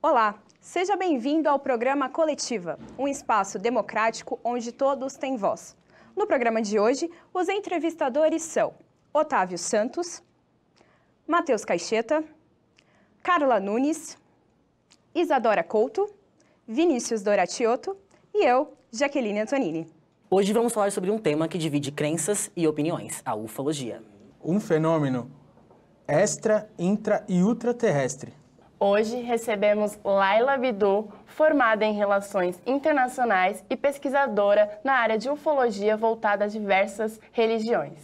Olá, seja bem-vindo ao programa Coletiva, um espaço democrático onde todos têm voz. No programa de hoje, os entrevistadores são Otávio Santos, Matheus Caixeta, Carla Nunes, Isadora Couto, Vinícius Doratiotto e eu, Jaqueline Antonini. Hoje vamos falar sobre um tema que divide crenças e opiniões, a ufologia. Um fenômeno extra, intra e ultraterrestre. Hoje recebemos Laila Bidu, formada em Relações Internacionais e pesquisadora na área de ufologia voltada a diversas religiões.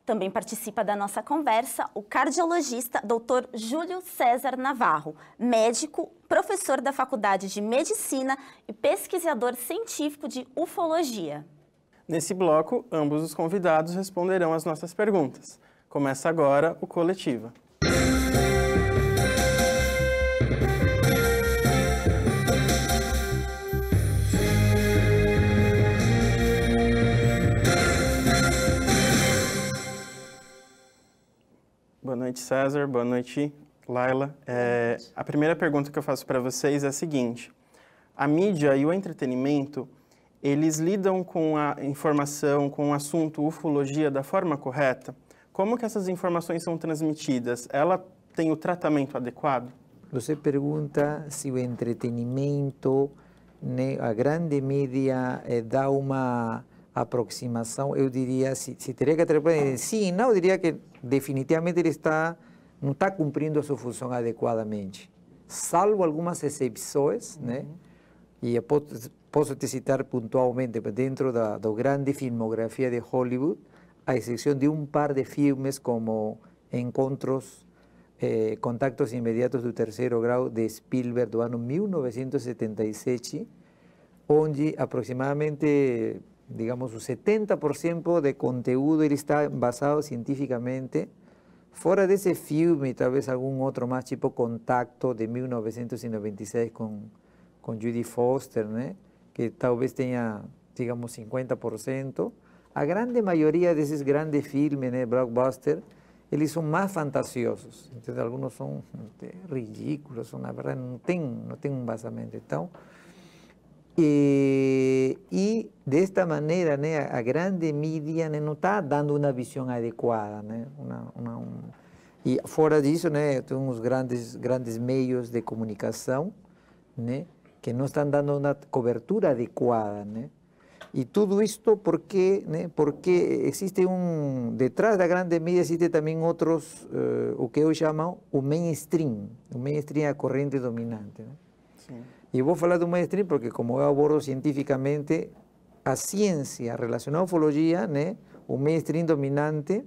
Também participa da nossa conversa o cardiologista Dr. Júlio César Navarro, médico, professor da Faculdade de Medicina e pesquisador científico de ufologia. Nesse bloco, ambos os convidados responderão às nossas perguntas. Começa agora o Coletiva. Boa noite, César. Boa noite, Laila. A primeira pergunta que eu faço para vocês é a seguinte. A mídia e o entretenimento, eles lidam com a informação, com o assunto ufologia da forma correta? Como que essas informações são transmitidas? Ela tem o tratamento adequado? Você pergunta se o entretenimento, né, a grande mídia dá uma aproximação, eu diria, se teria que atribuir, sim, não, eu diria que definitivamente ele não está cumprindo a sua função adequadamente, salvo algumas exceções, né? E eu posso te citar pontualmente, dentro da grande filmografia de Hollywood, a exceção de um par de filmes como Encontros, Contactos Imediatos do Terceiro Grau, de Spielberg, do ano 1977, onde aproximadamente, digamos, o 70% de conteúdo ele está basado cientificamente. Fora desse filme, talvez algum outro mais, tipo Contacto, de 1996, com Judy Foster, né? Que talvez tenha, digamos, 50%. A grande maioria desses grandes filmes, né, blockbuster, eles são mais fantasiosos. Então, alguns são ridículos, na verdade não tem um embasamento. Então, e desta maneira, né, a grande mídia, né, não está dando uma visão adequada, né? E fora disso, né, tem uns grandes meios de comunicação, né, que não estão dando uma cobertura adequada, né? E tudo isto porque, né, porque existe detrás da grande mídia existe também outros, o que eu chamo o mainstream. O mainstream é a corrente dominante, né? Sim. E eu vou falar do mainstream porque, como eu abordo cientificamente, a ciência relacionada à ufologia, né, o mainstream dominante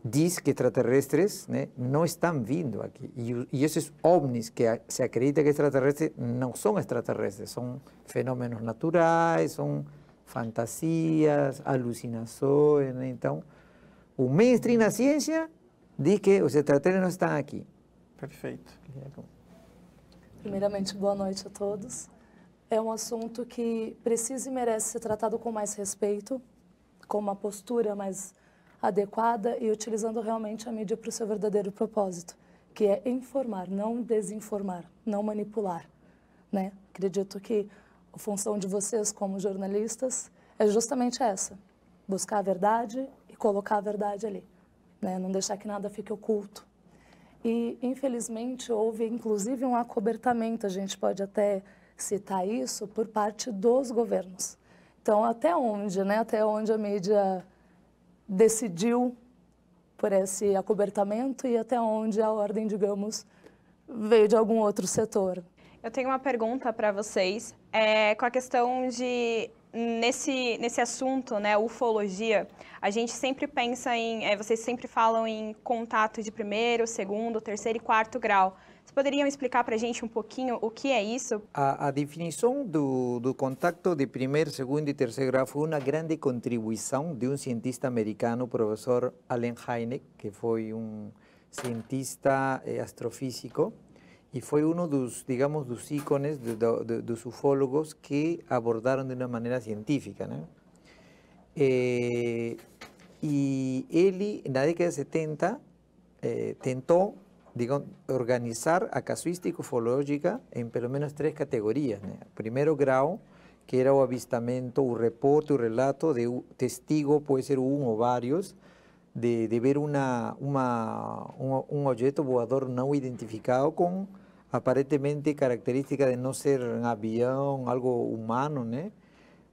diz que extraterrestres, né, não estão vindo aqui. E esses ovnis que se acredita que extraterrestres não são extraterrestres, são fenômenos naturais, são fantasias, alucinações, né? Então, o mainstream na ciência diz que os extraterrestres não estão aqui. Perfeito. Primeiramente, boa noite a todos. É um assunto que precisa e merece ser tratado com mais respeito, com uma postura mais adequada e utilizando realmente a mídia para o seu verdadeiro propósito, que é informar, não desinformar, não manipular, né? Acredito que a função de vocês como jornalistas é justamente essa, buscar a verdade e colocar a verdade ali, né? Não deixar que nada fique oculto. E, infelizmente, houve, inclusive, um acobertamento, a gente pode até citar isso, por parte dos governos. Então, até onde, né? Até onde a mídia decidiu por esse acobertamento e até onde a ordem, digamos, veio de algum outro setor. Eu tenho uma pergunta para vocês, com a questão de, nesse assunto, né, ufologia, a gente sempre pensa vocês sempre falam em contato de primeiro, segundo, terceiro e quarto grau. Vocês poderiam explicar para a gente um pouquinho o que é isso? A definição do contato de primeiro, segundo e terceiro grau foi uma grande contribuição de um cientista americano, o professor Allen Hynek, que foi um cientista astrofísico e foi um dos, digamos, dos ícones dos ufólogos que abordaram de uma maneira científica, né? E ele, na década de 70, tentou digamos, organizar a casuística ufológica em pelo menos 3 categorias, né? Primeiro grau, que era o avistamento, o reporte, o relato de um testigo, pode ser um ou vários, de ver um objeto voador não identificado com aparentemente característica de não ser um avião, algo humano, né?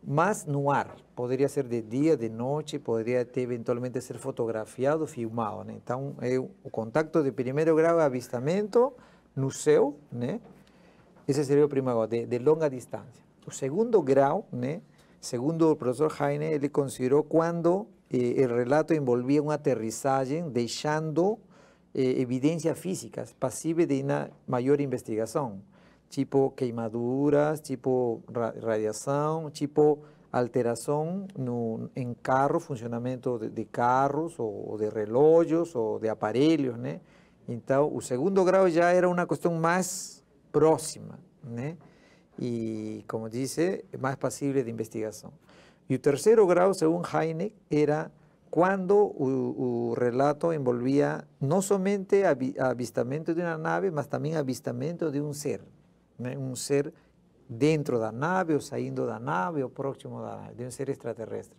Mas no ar. Poderia ser de dia, de noite, poderia até eventualmente ser fotografiado, filmado, né? Então, o contato de primeiro grau é avistamento no céu, né? Esse seria o primeiro grau, de longa distância. O segundo grau, né? Segundo o professor Heine, ele considerou quando o relato envolvia uma aterrissagem, deixando evidências físicas passíveis de uma maior investigação, tipo queimaduras, tipo radiação, tipo alteração em carro, funcionamento de carros, ou de relógios, ou de aparelhos, né? Então, o segundo grau já era uma questão mais próxima, né? E, como disse, mais passível de investigação. E o terceiro grau, segundo Heine, era quando o relato envolvia não somente avistamento de uma nave, mas também avistamento de um ser, né? Um ser dentro da nave, ou saindo da nave, ou próximo da nave, de um ser extraterrestre.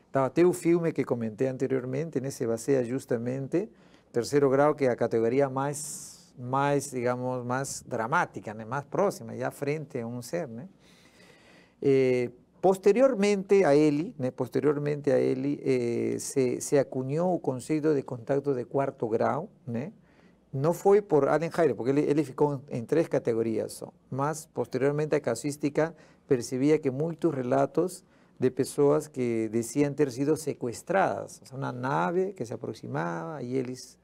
Então, até o filme que comentei anteriormente, né, se baseia justamente, terceiro grau, que é a categoria mais digamos, mais dramática, né? Mais próxima, já frente a um ser, né? Posteriormente a ele, né? Se acunhou o conceito de contato de quarto grau, né? Não foi por Allen Heine, porque ele ficou em 3 categorias só, mas posteriormente a casuística percebia que muitos relatos de pessoas que diziam ter sido sequestradas, uma nave que se aproximava e eles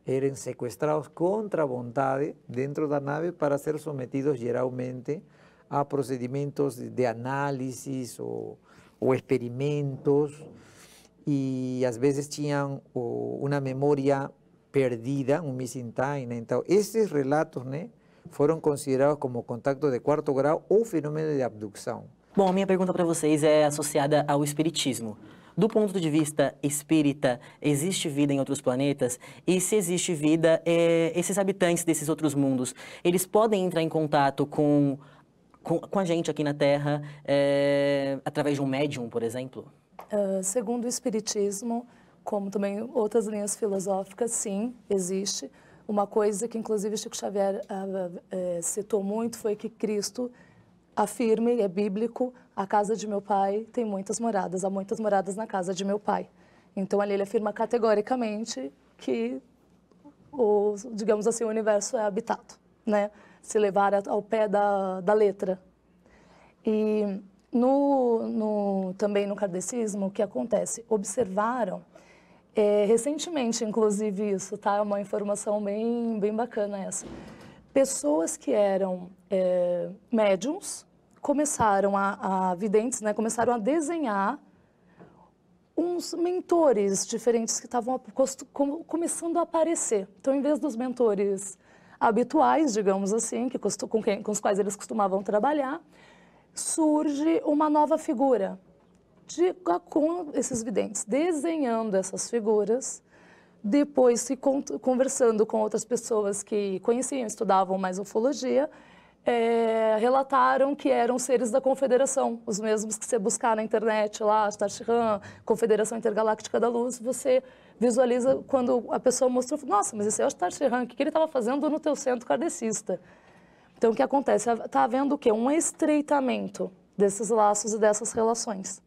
eram sequestrados contra a vontade dentro da nave para ser sometidos geralmente a procedimentos de análise ou experimentos, e às vezes tinham uma memória perdida, um missing time, né? Então, esses relatos, né, foram considerados como contato de quarto grau ou fenômeno de abdução. Bom, a minha pergunta para vocês é associada ao espiritismo. Do ponto de vista espírita, existe vida em outros planetas? E se existe vida, esses habitantes desses outros mundos, eles podem entrar em contato com a gente aqui na Terra através de um médium, por exemplo? Segundo o espiritismo, como também outras linhas filosóficas, sim, existe. Uma coisa que, inclusive, Chico Xavier citou muito foi que Cristo afirma, é bíblico, a casa de meu pai tem muitas moradas, há muitas moradas na casa de meu pai. Então, ali ele afirma categoricamente que, digamos assim, o universo é habitado, né? Se levar ao pé da letra. E também no kardecismo, o que acontece? Observaram, recentemente, inclusive, isso, tá? É uma informação bem bacana essa. Pessoas que eram médiums começaram videntes, né? Começaram a desenhar uns mentores diferentes que estavam começando a aparecer. Então, em vez dos mentores habituais, digamos assim, com os quais eles costumavam trabalhar, surge uma nova figura com esses videntes, desenhando essas figuras, depois conversando com outras pessoas que conheciam, estudavam mais ufologia, relataram que eram seres da Confederação, os mesmos que você buscar na internet lá, Starship, Confederação Intergaláctica da Luz, você visualiza quando a pessoa mostrou, nossa, mas esse é o Starship, o que ele estava fazendo no teu centro kardecista? Então, o que acontece? Está havendo o quê? Um estreitamento desses laços e dessas relações,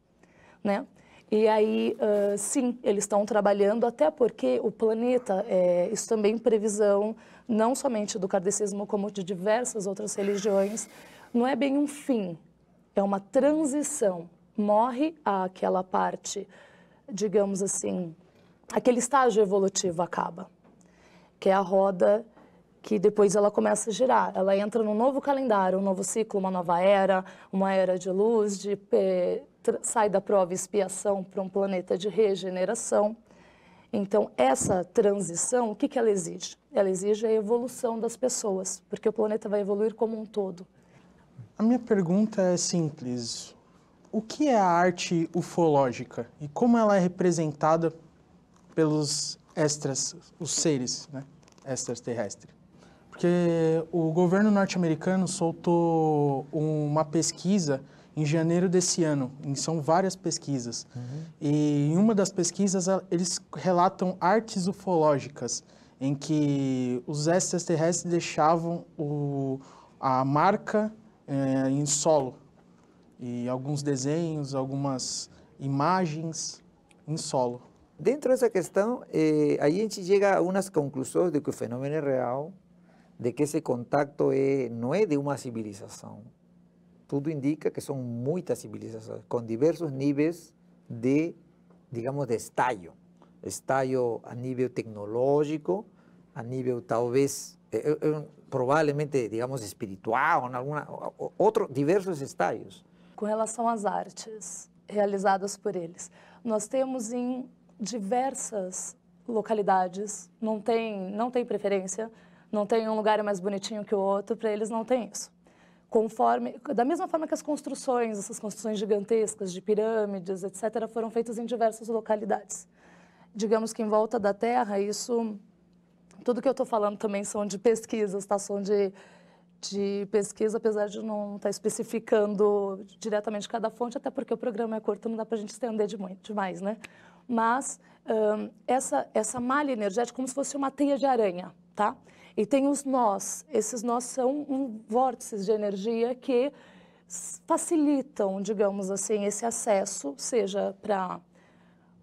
né? E aí, sim, eles estão trabalhando, até porque o planeta, isso também em previsão, não somente do kardecismo, como de diversas outras religiões, não é bem um fim, é uma transição. Morre aquela parte, digamos assim, aquele estágio evolutivo acaba, que é a roda que depois ela começa a girar. Ela entra num novo calendário, um novo ciclo, uma nova era, uma era de luz, sai da prova e expiação para um planeta de regeneração. Então, essa transição, o que ela exige? Ela exige a evolução das pessoas, porque o planeta vai evoluir como um todo. A minha pergunta é simples. O que é a arte ufológica e como ela é representada pelos extras, os seres, né, extraterrestres? Porque o governo norte-americano soltou uma pesquisa em janeiro desse ano. E são várias pesquisas. E em uma das pesquisas, eles relatam artes ufológicas, em que os extraterrestres deixavam a marca em solo. E alguns desenhos, algumas imagens em solo. Dentro dessa questão, aí a gente chega a umas conclusões de que o fenômeno é real, de que esse contato não é de uma civilização. Tudo indica que são muitas civilizações, com diversos níveis de, digamos, de estágio. Estágio a nível tecnológico, a nível talvez, provavelmente, digamos, espiritual, diversos estágios. Com relação às artes realizadas por eles, nós temos em diversas localidades, não tem preferência, não tem um lugar mais bonitinho que o outro, para eles não tem isso. Da mesma forma que essas construções gigantescas de pirâmides, etc., foram feitas em diversas localidades. Digamos que em volta da Terra, tudo que eu estou falando também são de pesquisas, tá? São de pesquisa, apesar de não estar especificando diretamente cada fonte, até porque o programa é curto, não dá para a gente estender demais, né? Mas essa malha energética é como se fosse uma teia de aranha, tá? E tem os nós. Esses nós são vórtices de energia que facilitam, digamos assim, esse acesso, seja para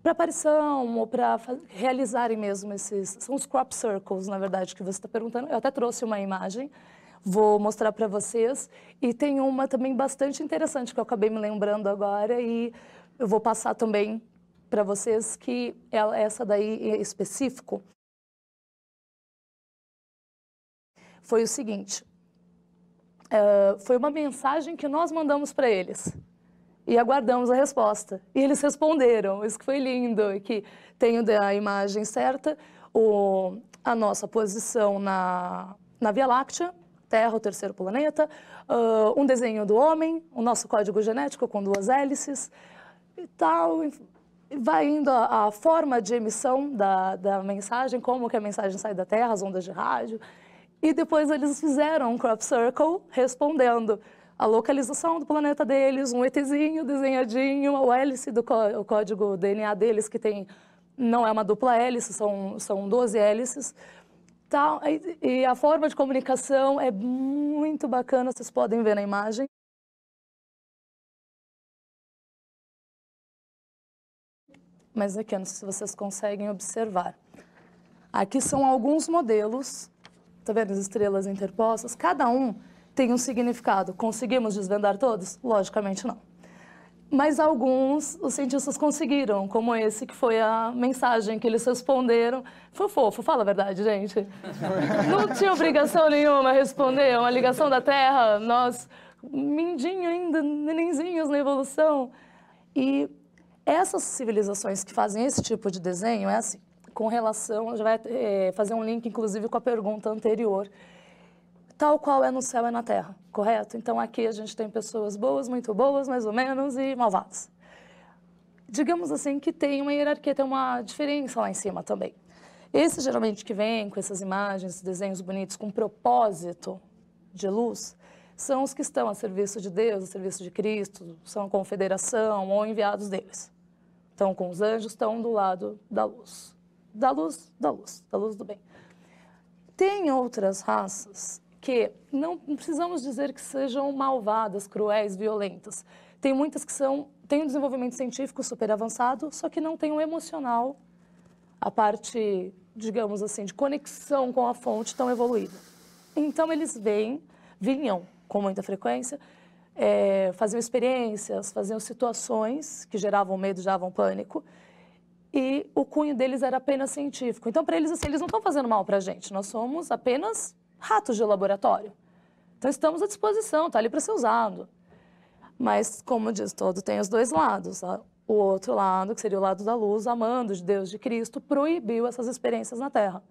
aparição ou para realizarem mesmo são os crop circles, na verdade, que você está perguntando. Eu até trouxe uma imagem, vou mostrar para vocês. E tem uma também bastante interessante que eu acabei me lembrando agora e eu vou passar também para vocês, que essa daí em específico foi o seguinte, foi uma mensagem que nós mandamos para eles e aguardamos a resposta. E eles responderam, isso que foi lindo, que tenho a imagem certa, a nossa posição na Via Láctea, Terra, o terceiro planeta, um desenho do homem, o nosso código genético com 2 hélices e tal. Vai indo a forma de emissão da mensagem, como que a mensagem sai da Terra, as ondas de rádio. E depois eles fizeram um crop circle respondendo a localização do planeta deles, um ETzinho desenhadinho, o hélice o código DNA deles, que não é uma dupla hélice, são 12 hélices. Tá? E a forma de comunicação é muito bacana, vocês podem ver na imagem. Mas aqui, eu não sei se vocês conseguem observar. Aqui são alguns modelos, tá vendo as estrelas interpostas? Cada um tem um significado. Conseguimos desvendar todos? Logicamente não. Mas alguns os cientistas conseguiram, como esse que foi a mensagem que eles responderam. Foi fofo, fala a verdade, gente. Não tinha obrigação nenhuma responder, uma ligação da Terra, nós, mindinho ainda, nenenzinhos na evolução. E essas civilizações que fazem esse tipo de desenho, é assim, com relação, já vai fazer um link, inclusive, com a pergunta anterior, tal qual é no céu e na terra, correto? Então, aqui a gente tem pessoas boas, muito boas, mais ou menos, e malvadas. Digamos assim que tem uma hierarquia, tem uma diferença lá em cima também. Esses, geralmente, que vêm com essas imagens, desenhos bonitos, com propósito de luz, são os que estão a serviço de Deus, a serviço de Cristo, são a confederação ou enviados deles. Então, com os anjos, estão do lado da luz. Da luz do bem. Tem outras raças que não precisamos dizer que sejam malvadas, cruéis, violentas. Tem muitas que têm um desenvolvimento científico super avançado, só que não têm um emocional, a parte, digamos assim, de conexão com a fonte tão evoluída. Então, eles vinham com muita frequência, faziam experiências, faziam situações que geravam medo, geravam pânico, e o cunho deles era apenas científico. Então, para eles, assim, eles não estão fazendo mal para a gente, nós somos apenas ratos de laboratório. Então, estamos à disposição, está ali para ser usado. Mas, como diz, todo tem os dois lados. O outro lado, que seria o lado da luz, amando de Deus, de Cristo, proibiu essas experiências na Terra.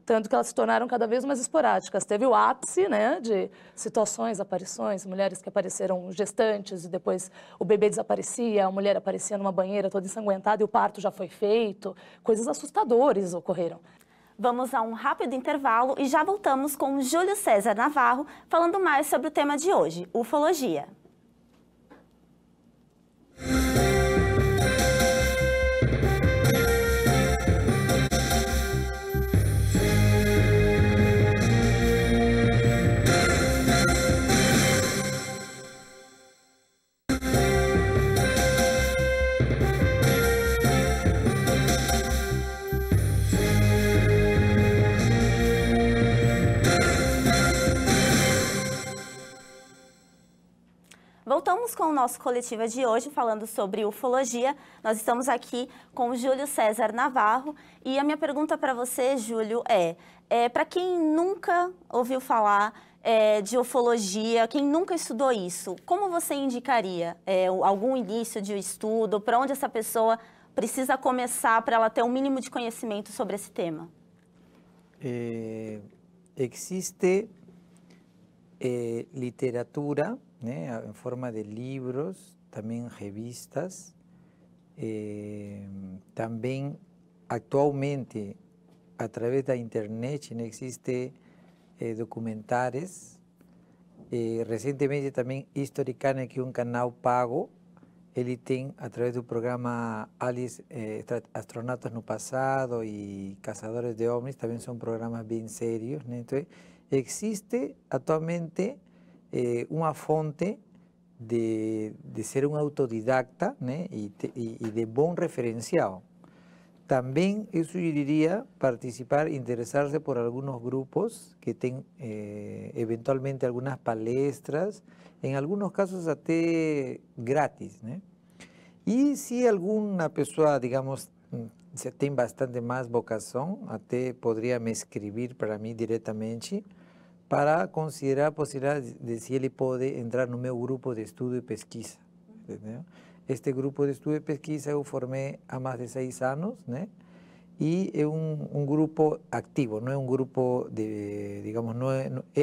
Tanto que elas se tornaram cada vez mais esporádicas. Teve o ápice, né, de situações, aparições, mulheres que apareceram gestantes e depois o bebê desaparecia, a mulher aparecia numa banheira toda ensanguentada e o parto já foi feito. Coisas assustadoras ocorreram. Vamos a um rápido intervalo e já voltamos com Júlio César Navarro falando mais sobre o tema de hoje, ufologia. Voltamos com o nosso Coletiva de hoje, falando sobre ufologia. Nós estamos aqui com o Júlio César Navarro. E a minha pergunta para você, Júlio, para quem nunca ouviu falar de ufologia, quem nunca estudou isso, como você indicaria algum início de estudo? Para onde essa pessoa precisa começar para ela ter um mínimo de conhecimento sobre esse tema? Existe literatura, en forma de libros, también revistas, también actualmente a través de internet existe documentales, recientemente también Historicana, que es un canal pago, ele tem, a través do programa Alice, Astronautas no Passado e Caçadores de OVNIs, também são programas bem sérios, né? Então, existe atualmente uma fonte de ser um autodidacta, né? E de bom referencial. Também eu sugeriria participar, interessar-se por alguns grupos que têm eventualmente algumas palestras, em alguns casos até grátis, né? E se alguma pessoa, digamos, tem bastante mais vocação, até poderia me escrever para mim diretamente para considerar a possibilidade de se ele pode entrar no meu grupo de estudo e pesquisa, entendeu? Este grupo de estudo e pesquisa eu formei há mais de 6 anos, né? E é um grupo ativo, não é um grupo de, digamos,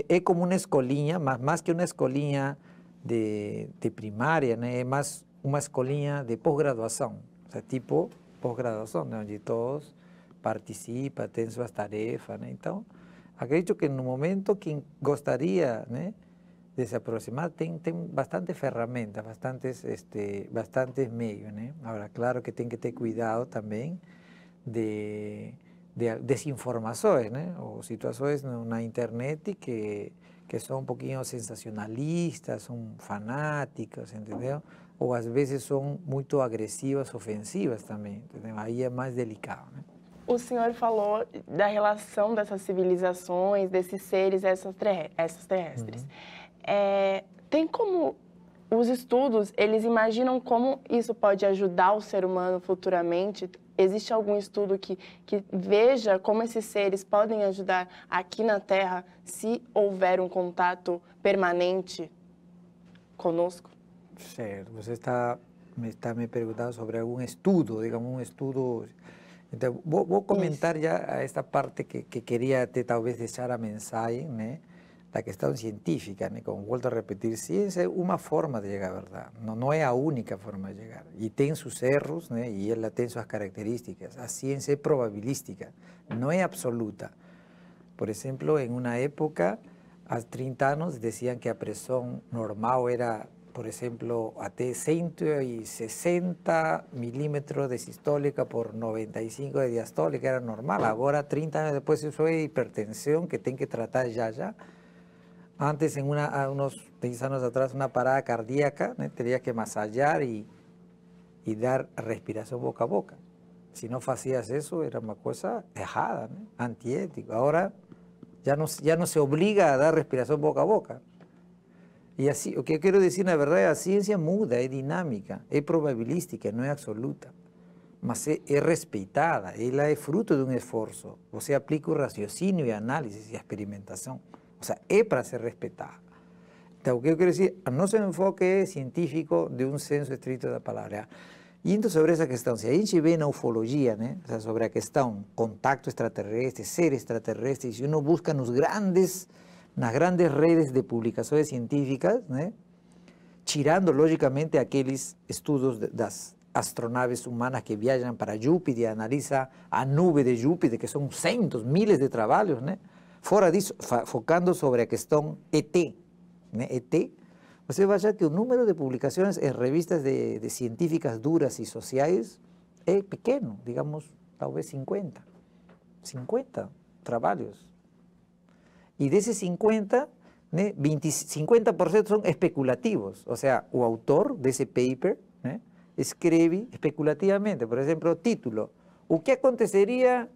é como uma escolinha, mas mais que uma escolinha de primária, né? É mais uma escolinha de pós-graduação, ou seja, tipo pós-graduação, né? Onde todos participam, têm suas tarefas, né? Então, acredito que no momento quem gostaria, né, de se aproximar tem bastante ferramentas, bastantes meios, né? Agora, claro que tem que ter cuidado também de desinformações, né? Ou situações na internet que são um pouquinho sensacionalistas, são fanáticas, entendeu? Ou às vezes são muito agressivas, ofensivas também, entendeu? Aí é mais delicado, né? O senhor falou da relação dessas civilizações, desses seres extraterrestres. Tem como os estudos, eles imaginam como isso pode ajudar o ser humano futuramente? Existe algum estudo que veja como esses seres podem ajudar aqui na Terra se houver um contato permanente conosco? Certo. Você está me perguntando sobre algum estudo, digamos, um estudo. Então, vou comentar já esta parte que queria até talvez deixar a mensagem, né, da questão científica, né? Como volto a repetir, ciência é uma forma de chegar à verdade, não é a única forma de chegar. E tem seus erros, né? E ela tem suas características. A ciência é probabilística, não é absoluta. Por exemplo, em uma época, há 30 anos, diziam que a pressão normal era, por exemplo, até 160 milímetros de sistólica por 95 de diastólica, era normal. Agora, 30 anos depois, isso é hipertensão que tem que tratar já. Antes, há uns 10 anos atrás, uma parada cardíaca, né, teria que massagear e dar respiração boca a boca. Se não fazias isso, era uma coisa errada, né? Antiético. Agora, já não se obriga a dar respiração boca a boca. E assim, o que eu quero dizer, na verdade, a ciência muda, é dinâmica, é probabilística, não é absoluta. Mas é respeitada, ela é fruto de um esforço. Você aplica o raciocínio e a análise e a experimentação. Ou seja, é para ser respeitada. Então, o que eu quero dizer, o nosso enfoque é científico de um senso estrito da palavra. E então, sobre essa questão, se a gente vê na ufologia, né, ou seja, sobre a questão contato extraterrestre, ser extraterrestre, se uno busca nas grandes redes de publicações científicas, né, tirando, logicamente, aqueles estudos das astronaves humanas que viajam para Júpiter, analisa a nuvem de Júpiter, que são centos, miles de trabalhos, né? Fora disso, focando sobre a questão ET, né? ET, você vai achar que o número de publicações em revistas de científicas duras e sociais é pequeno, digamos, talvez 50 trabalhos. E desses 50, né, 50% são especulativos, ou seja, o autor desse paper, né, escreve especulativamente, por exemplo, o título: o que aconteceria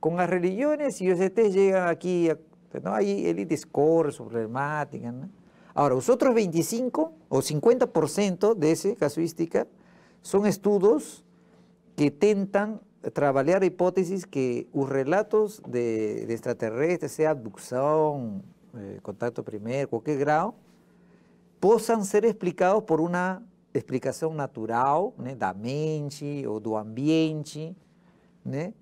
com as religiões se os ETs chegam aqui? Então, aí ele discorre sobre problemática, né? Agora, os outros 25 ou 50% dessa casuística são estudos que tentam trabalhar hipóteses que os relatos de extraterrestres, seja abdução, contato primeiro, qualquer grau, possam ser explicados por uma explicação natural, né, da mente ou do ambiente, né,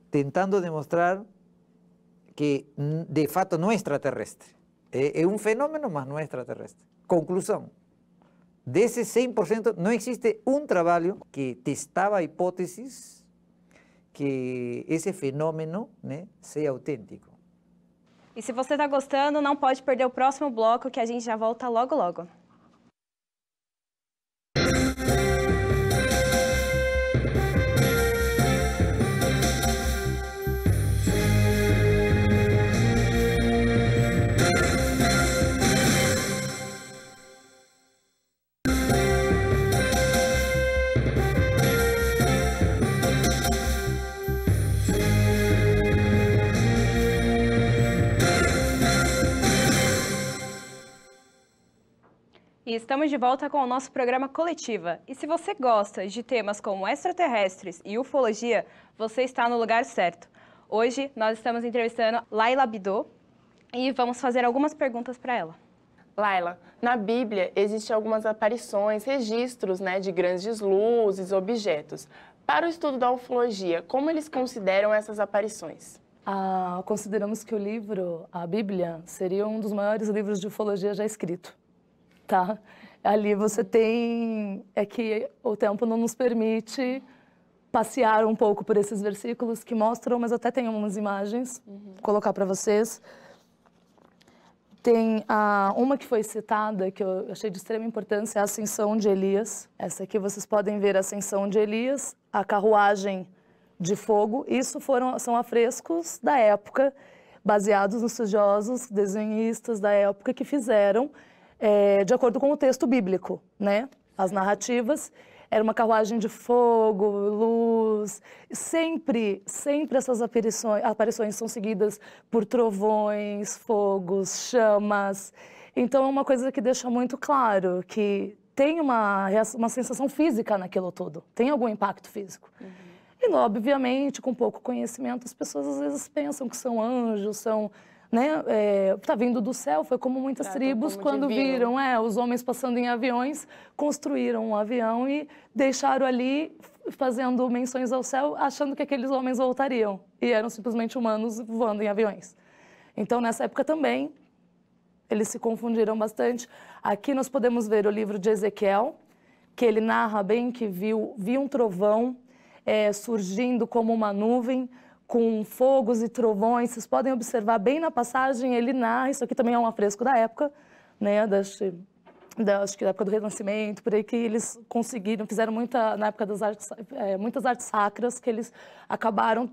tentando demonstrar que, de fato, não é extraterrestre. É um fenômeno, mas não é extraterrestre. Conclusão: desses 100%, não existe um trabalho que testava hipóteses que esse fenômeno, né, seja autêntico. E se você está gostando, não pode perder o próximo bloco, que a gente já volta logo logo. E estamos de volta com o nosso programa Coletiva. E se você gosta de temas como extraterrestres e ufologia, você está no lugar certo. Hoje nós estamos entrevistando Laila Bidot e vamos fazer algumas perguntas para ela. Laila, na Bíblia existem algumas aparições, registros, né, de grandes luzes, objetos. Para o estudo da ufologia, como eles consideram essas aparições? Consideramos que o livro, a Bíblia, seria um dos maiores livros de ufologia já escrito. Tá? Ali você tem... É que o tempo não nos permite passear um pouco por esses versículos que mostram, mas até tem umas imagens, colocar para vocês. Tem uma que foi citada, que eu achei de extrema importância, a ascensão de Elias. Essa aqui vocês podem ver a ascensão de Elias, a carruagem de fogo. Isso são afrescos da época, baseados nos estudiosos, desenhistas da época que fizeram de acordo com o texto bíblico, né? As narrativas. Era uma carruagem de fogo, luz. Sempre essas aparições são seguidas por trovões, fogos, chamas. Então, é uma coisa que deixa muito claro que tem uma sensação física naquilo tudo. Tem algum impacto físico. E, obviamente, com pouco conhecimento, as pessoas às vezes pensam que são anjos, são... Né? Tá vindo do céu, foi como muitas tribos, quando viram os homens passando em aviões, construíram um avião e deixaram ali, fazendo menções ao céu, achando que aqueles homens voltariam. E eram simplesmente humanos voando em aviões. Então, nessa época também, eles se confundiram bastante. Aqui nós podemos ver o livro de Ezequiel, que ele narra bem que viu um trovão surgindo como uma nuvem, com fogos e trovões. Vocês podem observar bem na passagem, ele narra, isso aqui também é um afresco da época, né, acho que da época do Renascimento, por aí, que eles conseguiram, fizeram na época das artes, muitas artes sacras, que eles acabaram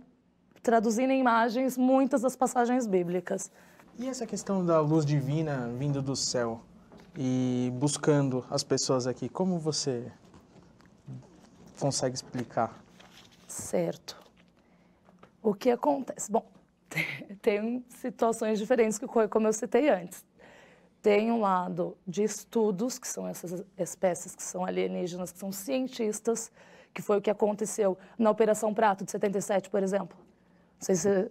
traduzindo em imagens muitas das passagens bíblicas. E essa questão da luz divina vindo do céu e buscando as pessoas aqui, como você consegue explicar? Certo. O que acontece? Bom, tem situações diferentes, como eu citei antes. Tem um lado de estudos, que são essas espécies que são alienígenas, que são cientistas, que foi o que aconteceu na Operação Prato de 77, por exemplo. Não sei se é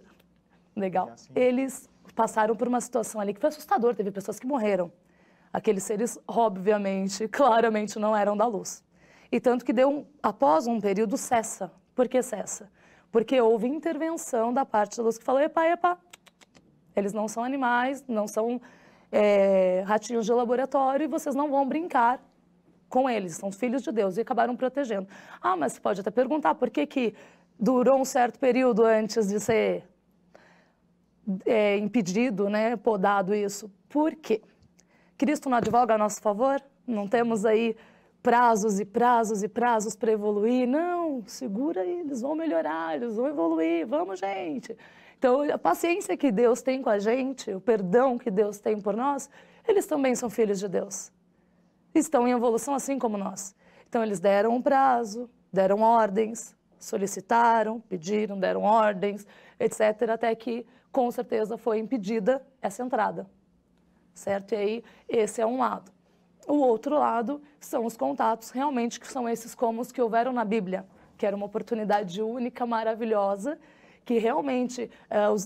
legal. Eles passaram por uma situação ali que foi assustador, teve pessoas que morreram. Aqueles seres, obviamente, claramente não eram da luz. E tanto que após um período, cessa. Por que cessa? Porque houve intervenção da parte da luz que falou, epa, eles não são animais, não são ratinhos de laboratório e vocês não vão brincar com eles, são filhos de Deus e acabaram protegendo. Ah, mas você pode até perguntar por que durou um certo período antes de ser impedido, né, podado isso. Por quê? Cristo não advoga a nosso favor? Não temos aí prazos e prazos e prazos para evoluir? Não, segura aí, eles vão melhorar, eles vão evoluir, vamos, gente. Então, a paciência que Deus tem com a gente, o perdão que Deus tem por nós, eles também são filhos de Deus. Estão em evolução assim como nós. Então, eles deram um prazo, deram ordens, solicitaram, pediram, deram ordens, etc., até que, com certeza, foi impedida essa entrada. Certo? E aí, esse é um lado. O outro lado são os contatos, realmente, que são esses como os que houveram na Bíblia, que era uma oportunidade única, maravilhosa, que realmente,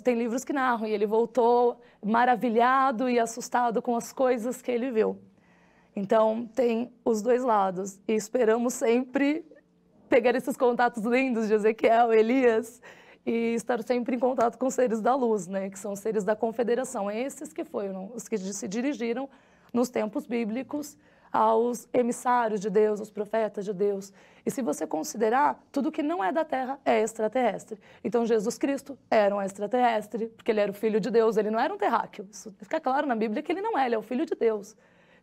tem livros que narram, e ele voltou maravilhado e assustado com as coisas que ele viu. Então, tem os dois lados, e esperamos sempre pegar esses contatos lindos de Ezequiel, Elias, e estar sempre em contato com os seres da luz, né, que são os seres da confederação, esses que foram os que se dirigiram nos tempos bíblicos aos emissários de Deus, aos profetas de Deus. E se você considerar, tudo que não é da Terra é extraterrestre. Então, Jesus Cristo era um extraterrestre, porque ele era o Filho de Deus, ele não era um terráqueo. Isso fica claro na Bíblia que ele não é, ele é o Filho de Deus.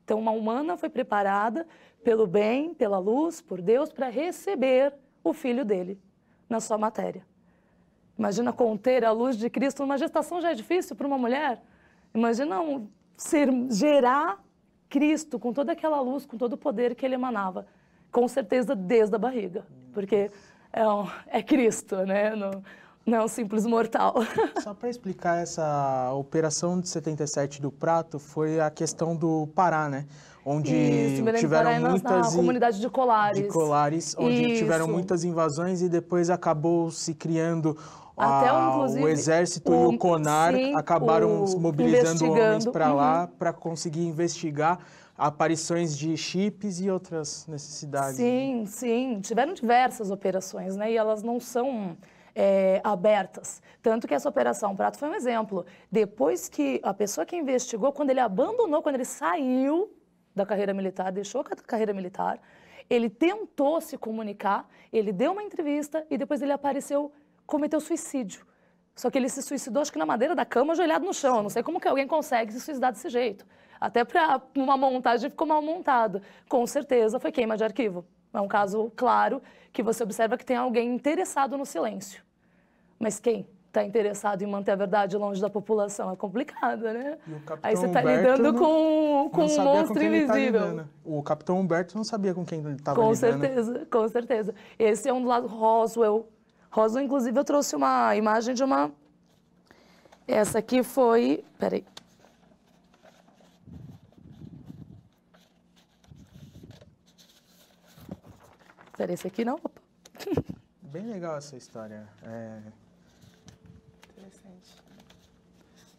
Então, uma humana foi preparada pelo bem, pela luz, por Deus, para receber o Filho dele na sua matéria. Imagina conter a luz de Cristo numa gestação já é difícil para uma mulher. Imagina gerar Cristo com toda aquela luz, com todo o poder que ele emanava. Com certeza desde a barriga, porque é Cristo, né? Não é um simples mortal. Só para explicar essa operação de 77 do Prato, foi a questão do Pará, né? Onde tiveram muitas... Na comunidade de Colares. De Colares, onde tiveram muitas invasões e depois acabou se criando... o exército e o CONAR acabaram mobilizando homens para lá para conseguir investigar aparições de chips e outras necessidades. Sim, sim. Tiveram diversas operações, né? E elas não são abertas. Tanto que essa operação Prato foi um exemplo. Depois que a pessoa que investigou, quando ele abandonou, quando ele saiu da carreira militar, deixou a carreira militar, ele tentou se comunicar, ele deu uma entrevista e depois ele cometeu suicídio. Só que ele se suicidou, acho que na madeira da cama, ajoelhado no chão. Eu não sei como que alguém consegue se suicidar desse jeito. Até para uma montagem ficou mal montado. Com certeza foi queima de arquivo. É um caso claro que você observa que tem alguém interessado no silêncio. Mas quem está interessado em manter a verdade longe da população é complicado, né? Aí você está lidando com um monstro invisível. O Capitão Humberto não sabia com quem ele estava lidando. Com certeza, com certeza. Esse é um do lado Roswell. Roswell, inclusive, eu trouxe uma imagem de uma... Essa aqui foi... Peraí. Peraí, esse aqui não? Opa. Bem legal essa história. Interessante.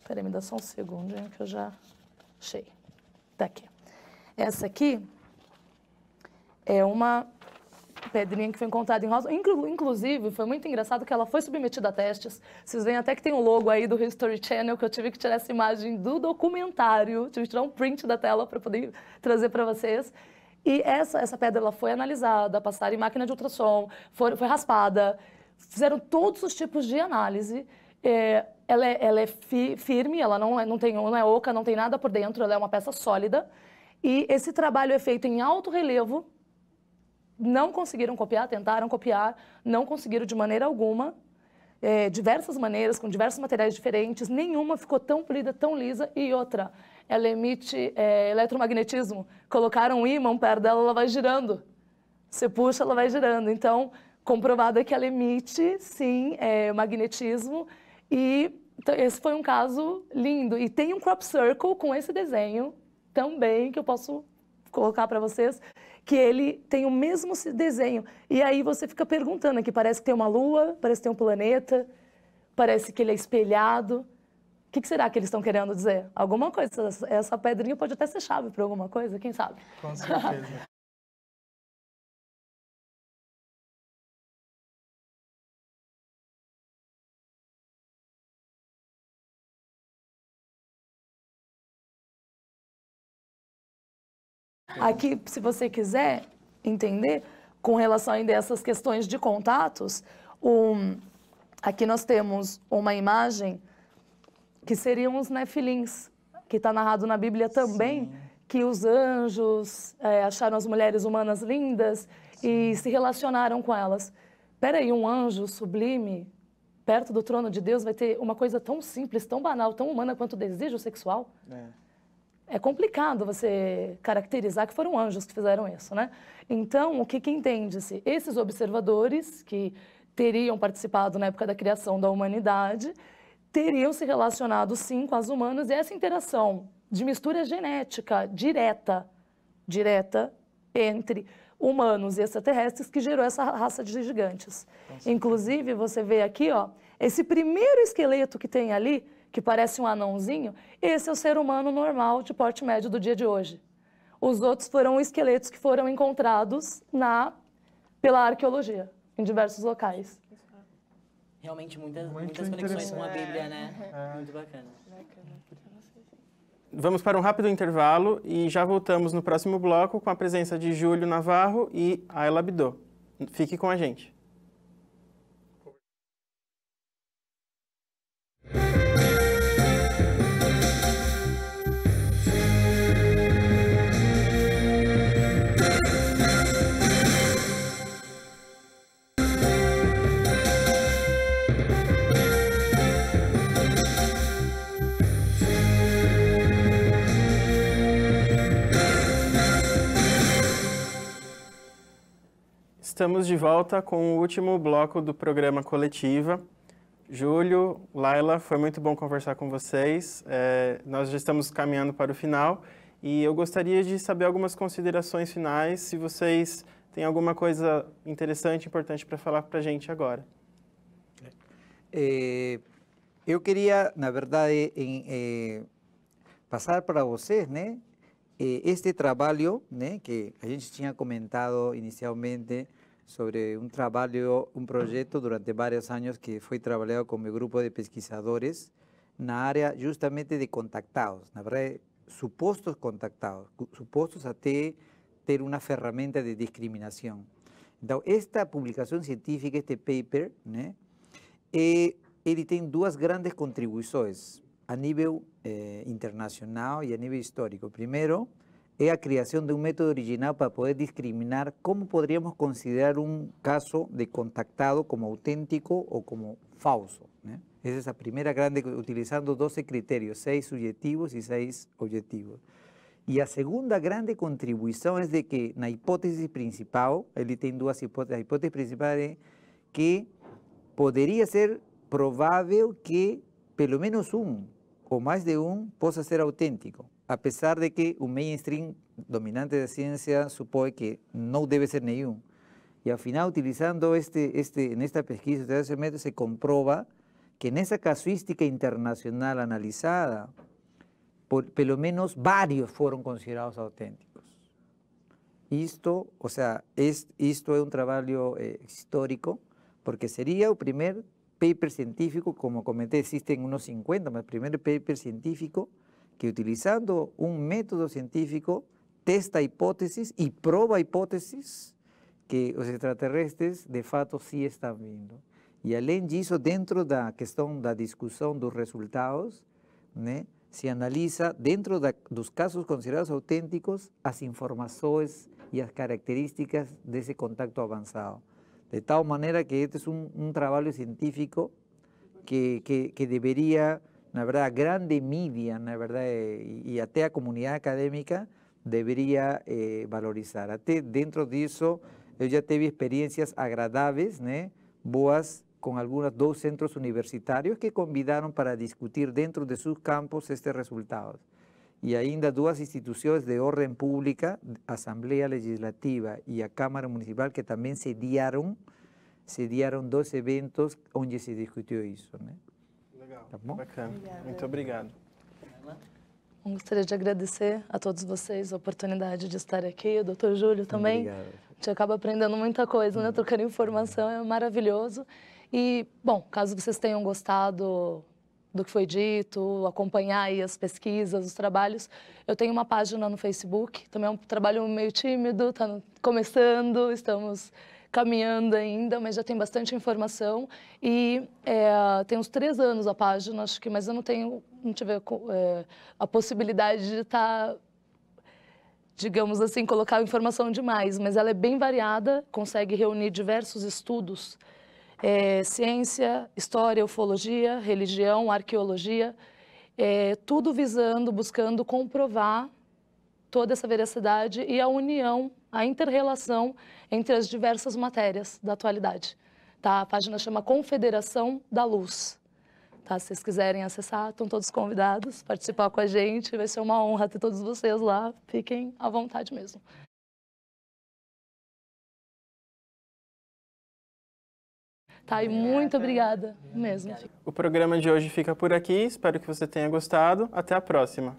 Peraí, me dá só um segundinho que eu já achei. Tá aqui. Essa aqui é uma pedrinha que foi encontrada em Roswell. Inclusive, foi muito engraçado que ela foi submetida a testes. Vocês veem até que tem um logo aí do History Channel, que eu tive que tirar essa imagem do documentário. Tive que tirar um print da tela para poder trazer para vocês. E essa pedra ela foi analisada, passaram em máquina de ultrassom, foi raspada, fizeram todos os tipos de análise. Ela é firme, ela não é oca, não tem nada por dentro, ela é uma peça sólida. E esse trabalho é feito em alto relevo. Não conseguiram copiar, tentaram copiar, não conseguiram de maneira alguma. Diversas maneiras, com diversos materiais diferentes, nenhuma ficou tão polida, tão lisa. E outra, ela emite eletromagnetismo. Colocaram um ímã perto dela, ela vai girando. Você puxa, ela vai girando. Então, comprovado é que ela emite, sim, magnetismo. E então, esse foi um caso lindo. E tem um crop circle com esse desenho também, que eu posso colocar para vocês, que ele tem o mesmo desenho. E aí você fica perguntando aqui, parece que tem uma lua, parece que tem um planeta, parece que ele é espelhado. O que será que eles estão querendo dizer? Alguma coisa. Essa pedrinha pode até ser chave para alguma coisa, quem sabe? Com certeza. Aqui, se você quiser entender, com relação ainda a essas questões de contatos, aqui nós temos uma imagem que seriam os nefilins, que está narrado na Bíblia também, sim, que os anjos acharam as mulheres humanas lindas, sim, e se relacionaram com elas. Peraí, um anjo sublime, perto do trono de Deus, vai ter uma coisa tão simples, tão banal, tão humana quanto o desejo sexual? É complicado você caracterizar que foram anjos que fizeram isso, né? Então, o que entende-se? Esses observadores que teriam participado na época da criação da humanidade teriam se relacionado, sim, com as humanas, e essa interação de mistura genética direta entre humanos e extraterrestres que gerou essa raça de gigantes. Inclusive, você vê aqui, ó, esse primeiro esqueleto que tem ali, que parece um anãozinho, esse é o ser humano normal de porte médio do dia de hoje. Os outros foram esqueletos que foram encontrados pela arqueologia, em diversos locais. Realmente muitas conexões com a Bíblia, né? Muito bacana. Vamos para um rápido intervalo e já voltamos no próximo bloco com a presença de Júlio Navarro e Ayla Bidot. Fique com a gente. Estamos de volta com o último bloco do programa Coletiva. Júlio, Laila, foi muito bom conversar com vocês. Nós já estamos caminhando para o final e eu gostaria de saber algumas considerações finais, se vocês têm alguma coisa interessante, importante para falar para a gente agora. Eu queria, na verdade, passar para vocês, né, este trabalho, né, que a gente tinha comentado inicialmente, sobre un proyecto durante varios años que fue trabajado con mi grupo de pesquisadores na área justamente de contactados, na verdade, supostos contactados, supostos até ter uma ferramenta de discriminação. Então, esta publicação científica, este paper, né, ele tem duas grandes contribuições a nível internacional e a nível histórico. Primeiro, é a criação de um método original para poder discriminar como poderíamos considerar um caso de contactado como autêntico ou como falso, né? Essa é a primeira grande, utilizando 12 critérios, 6 subjetivos e 6 objetivos. E a segunda grande contribuição é de que, na hipótese principal, ele tem duas hipóteses. A hipótese principal é que poderia ser provável que pelo menos um ou mais de um possa ser autêntico, apesar de que o mainstream dominante da ciência supõe que não deve ser nenhum. E, afinal, utilizando nesta pesquisa, esse método, se comprova que nessa casuística internacional analisada, pelo menos vários foram considerados autênticos. Isto, ou seja, isto é um trabalho histórico, porque seria o primeiro paper científico, como comentei, existem uns 50, mas o primeiro paper científico que, utilizando um método científico, testa hipóteses e prova hipóteses que os extraterrestres, de fato, sim estão vindo. E, além disso, dentro da questão da discussão dos resultados, né, se analisa, dentro dos casos considerados autênticos, as informações e as características desse contato avançado. De tal maneira que este é um trabalho científico que deveria, na verdade, a grande mídia, na verdade, e até a comunidade acadêmica deveria valorizar. Até dentro disso, eu já tive experiências agradáveis, né, boas, com dois centros universitários que convidaram para discutir dentro de seus campos estes resultados. E ainda duas instituições de ordem pública, a Assembleia Legislativa e a Câmara Municipal, que também sediaram dois eventos onde se discutiu isso, né? Legal, tá bom? Bacana. Obrigada. Muito obrigado. Eu gostaria de agradecer a todos vocês a oportunidade de estar aqui, o Dr. Júlio também. Obrigado. A gente acaba aprendendo muita coisa, né? Trocando informação, é maravilhoso. E, bom, caso vocês tenham gostado do que foi dito, acompanhar aí as pesquisas, os trabalhos. Eu tenho uma página no Facebook, também é um trabalho meio tímido, está começando, estamos caminhando ainda, mas já tem bastante informação. E tem uns 3 anos a página, acho que, mas eu não tive a possibilidade de estar, digamos assim, colocar informação demais, mas ela é bem variada, consegue reunir diversos estudos, ciência, história, ufologia, religião, arqueologia, tudo visando, buscando comprovar toda essa veracidade e a união, a inter-relação entre as diversas matérias da atualidade. Tá? A página chama Confederação da Luz. Tá? Se vocês quiserem acessar, estão todos convidados a participar com a gente. Vai ser uma honra ter todos vocês lá. Fiquem à vontade mesmo. Tá, e muito obrigada mesmo. O programa de hoje fica por aqui. Espero que você tenha gostado. Até a próxima.